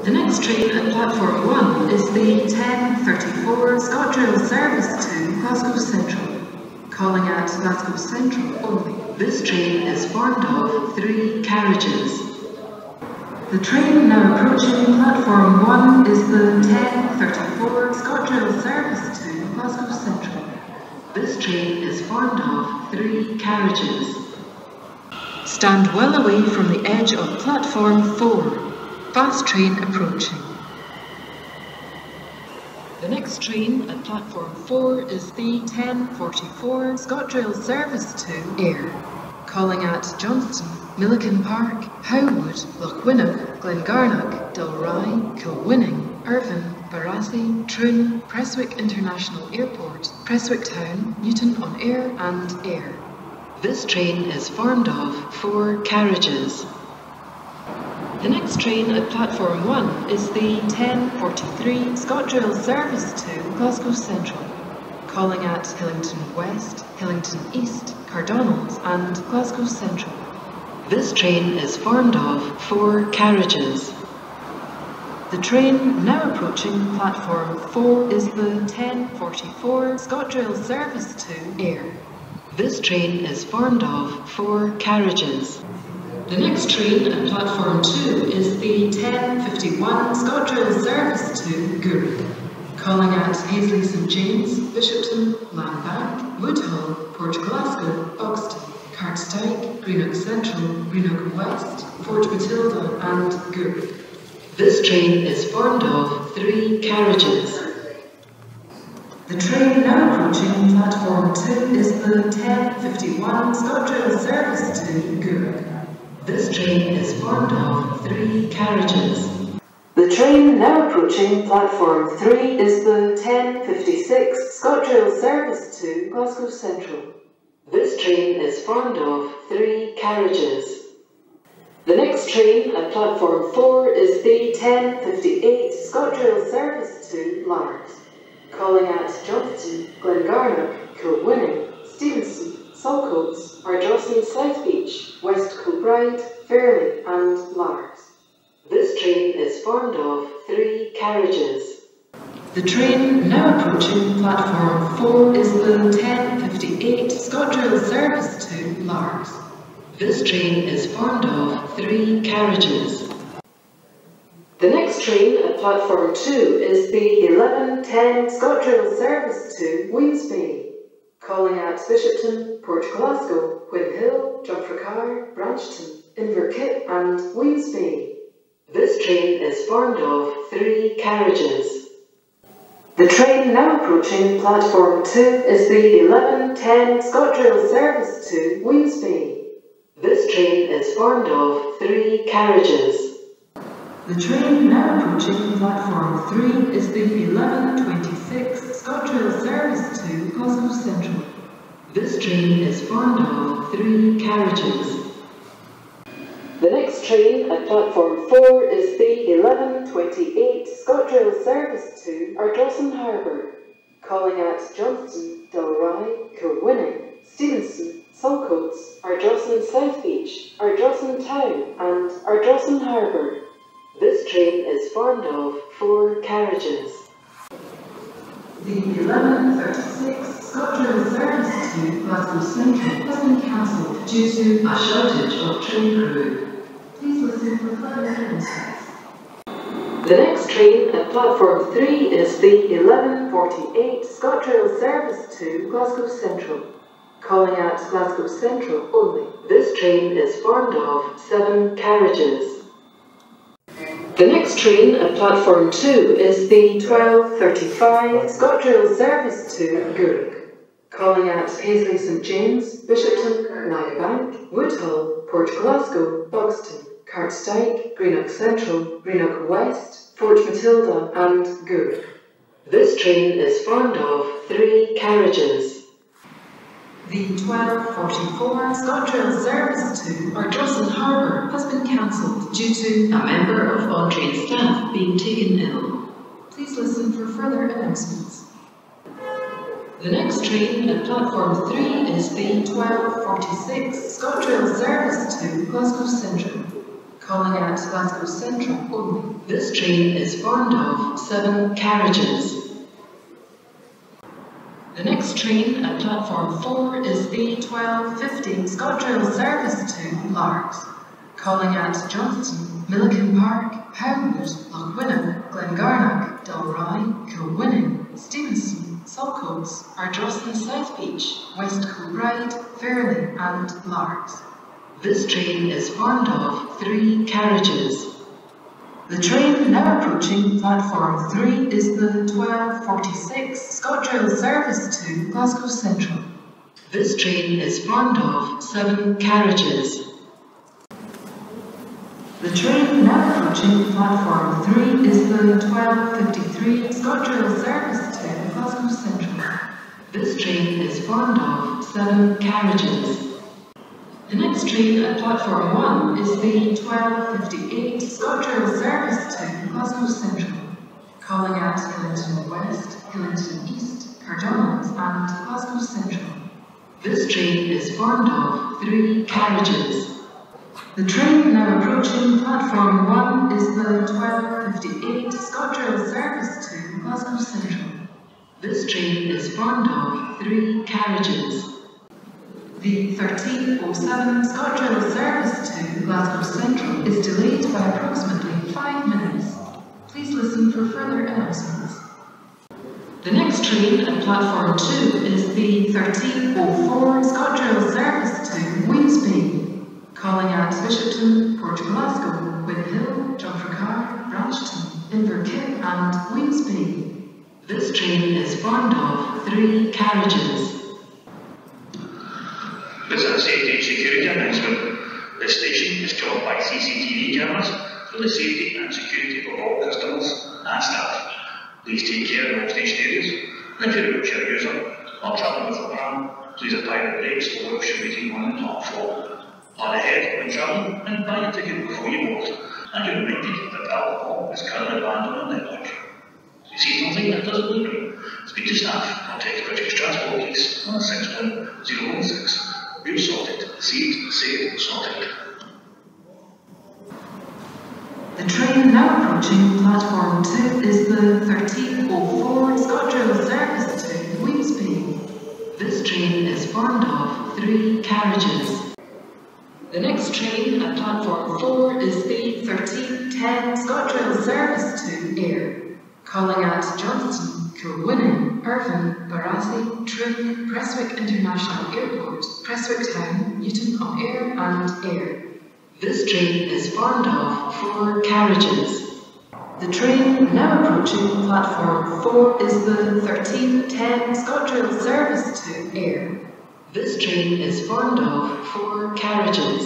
The next train at platform 1 is the 10:34 ScotRail service to Glasgow Central, calling at Glasgow Central only. This train is formed of 3 carriages. The train now approaching platform 1 is the 10:34 ScotRail service to Glasgow Central. This train is formed of 3 carriages. Stand well away from the edge of platform 4. Fast train approaching. The next train at platform 4 is the 10:44 ScotRail service to Ayr, calling at Johnston, Milliken Park, Howwood, Lochwinnock, Glengarnock, Dalry, Kilwinning, Irvine, Barathi, Troon, Prestwick International Airport, Prestwick Town, Newton-on-Ayr and Ayr. This train is formed of 4 carriages. The next train at platform 1 is the 10:43 ScotRail service to Glasgow Central, calling at Hillington West, Hillington East, Cardonald and Glasgow Central. This train is formed of 4 carriages. The train now approaching platform 4 is the 10:44 ScotRail service to Ayr. This train is formed of 4 carriages. The next train at platform 2 is the 10:51 ScotRail service to Gourock, calling at Paisley St James, Bishopton, Landbank, Woodhull, Port Glasgow, Boxton, Cartstyke, Greenock Central, Greenock West, Fort Matilda and Gourock. This train is formed of 3 carriages. The train now approaching platform 2 is the 10:51 ScotRail service to Gourock. This train is formed of 3 carriages. The train now approaching platform 3 is the 10:56 ScotRail service to Glasgow Central. This train is formed of 3 carriages. The next train at platform 4 is the 10:58 ScotRail service to Largs, calling at Johnston, Glengarnock, Kilwinning, Stephenson, Saltcoats, Ardrossan South Beach, West Kilbride, Fairley and Largs. This train is formed of 3 carriages. The train now approaching platform 4 is the 10:58 ScotRail service to Largs. This train is formed of 3 carriages. The next train at platform 2 is the 11:10 ScotRail service to Wemyss, calling at Bishopton, Port Glasgow, Whinhill, Dumfricar, Branchton, Inverkip and Wemyss. This train is formed of 3 carriages. The train now approaching platform 2 is the 11:10 ScotRail service to Wemyss. This train is formed of 3 carriages. The train now approaching platform 3 is the 11:26 ScotRail service to Glasgow Central. This train is formed of 3 carriages. The next train at platform 4 is the 11:28 ScotRail service to Ardrossan Harbour, calling at Johnston, Dalry, Kilwinning, Stephenson, Saltcoats, Ardrossan South Beach, Ardrossan Town and Ardrossan Harbour. This train is formed of 4 carriages. The 11:36 ScotRail service to Glasgow Central has been cancelled due to a shortage of train crew. Please listen for further announcements. The next train at platform 3 is the 11:48 ScotRail service to Glasgow Central, calling at Glasgow Central only. This train is formed of 7 carriages. The next train at platform 2 is the 12:35 ScotRail service to Gourock, calling at Paisley St James, Bishopton, Landbank, Woodhull, Port Glasgow, Boxton, Cartstyke, Greenock Central, Greenock West, Fort Matilda and Gourock. This train is formed of 3 carriages. The 12:44 ScotRail service to Ardrossan Harbour has been cancelled due to a member of on-train staff being taken ill. Please listen for further announcements. The next train at platform 3 is the 12:46 ScotRail service to Glasgow Central, calling at Glasgow Central only. This train is formed of 7 carriages. The next train at platform 4 is the 12:50 ScotRail service to Largs, calling at Johnston, Milliken Park, Howwood, Lochwinnock, Glengarnock, Dalry, Kilwinning, Stevenson, Saltcoats, Ardrossan South Beach, West Kilbride, Fairley and Largs. This train is formed of 3 carriages. The train now approaching platform 3 is the 12:46 ScotRail service to Glasgow Central. This train is formed of 7 carriages. The train now approaching platform 3 is the 12:53 ScotRail service to Glasgow Central. This train is formed of 7 carriages. The next train at platform 1 is the 12:58 ScotRail service to Glasgow Central, calling at Hillington West, Hillington East, Cardonald and Glasgow Central. This train is formed of 3 carriages. The train now approaching platform 1 is the 12:58 ScotRail service to Glasgow Central. This train is formed of 3 carriages. The 13:07 ScotRail service to Glasgow Central is delayed by approximately 5 minutes. Please listen for further announcements. The next train at platform 2 is the 13:04 ScotRail service to Wemyss, calling at Bishopton, Port Glasgow, Winhill, Dumfricar, Branchton, Inverkip and Wemyss. This train is formed of 3 carriages. This is a safety and security announcement. This station is joined by CCTV cameras for the safety and security of all customers and staff. Please take care of all station areas, and if you're a wheelchair user or travelling with a pram, please apply the brakes or wheelchair waiting on the top floor. Plan ahead when travelling and buy a ticket before you board, and you're reminded that alcohol is currently banned on the network. If you see something that doesn't look right, speak to staff, contact British Transport Police on 61016. We've sorted, received, saved, sorted. The train now approaching platform 2 is the 13:04 ScotRail service to Wemyss. This train is formed of 3 carriages. The next train at platform 4 is the 13:10 ScotRail service to Ayr, calling at Johnston, Kilwinning, Irvine, Barathi, Trim, Prestwick International Airport, Prestwick Town, Newton-on-Ayr and Ayr. This train is formed of 4 carriages. The train now approaching platform 4 is the 13:10 ScotRail service to Ayr. This train is formed of 4 carriages.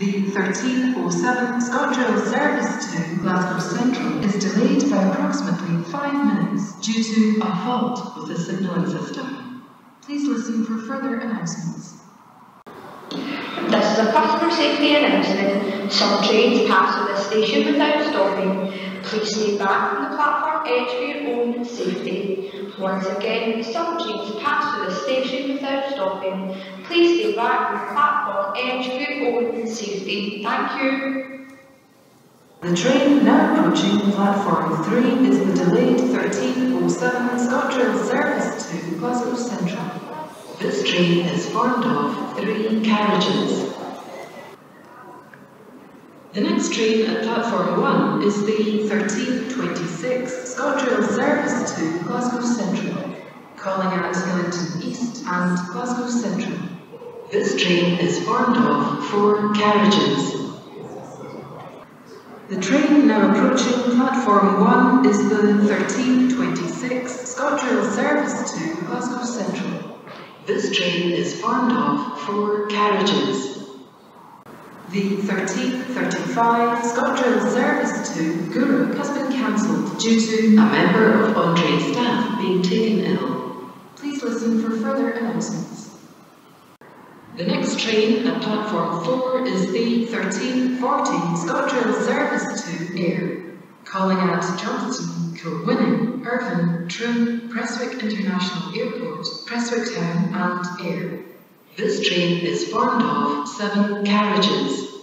The 13:07 ScotRail service to Glasgow Central is delayed by approximately 5 minutes due to a fault with the signalling system. Please listen for further announcements. This is a customer safety announcement. Some trains pass through this station without stopping. Please stay back from the platform edge for your own safety. Once again, some trains pass through the station without stopping. Please stay back from the platform edge for your own safety. Thank you. The train now approaching platform 3 is the delayed 13:07 ScotRail service to Glasgow Central. This train is formed of 3 carriages. The next train at platform 1 is the 13:26 ScotRail service to Glasgow Central, calling at Hillington East and Glasgow Central. This train is formed of 4 carriages. The train now approaching platform 1 is the 13:26 ScotRail service to Glasgow Central. This train is formed of 4 carriages. The 13:35 ScotRail service to Gourock has been cancelled due to a member of on-train staff being taken ill. Please listen for further announcements. The next train at platform 4 is the 13:40 ScotRail service to Ayr, calling at Johnston, Kilwinning, Irvine, Trim, Prestwick International Airport, Prestwick Town and Ayr. This train is formed of 7 carriages.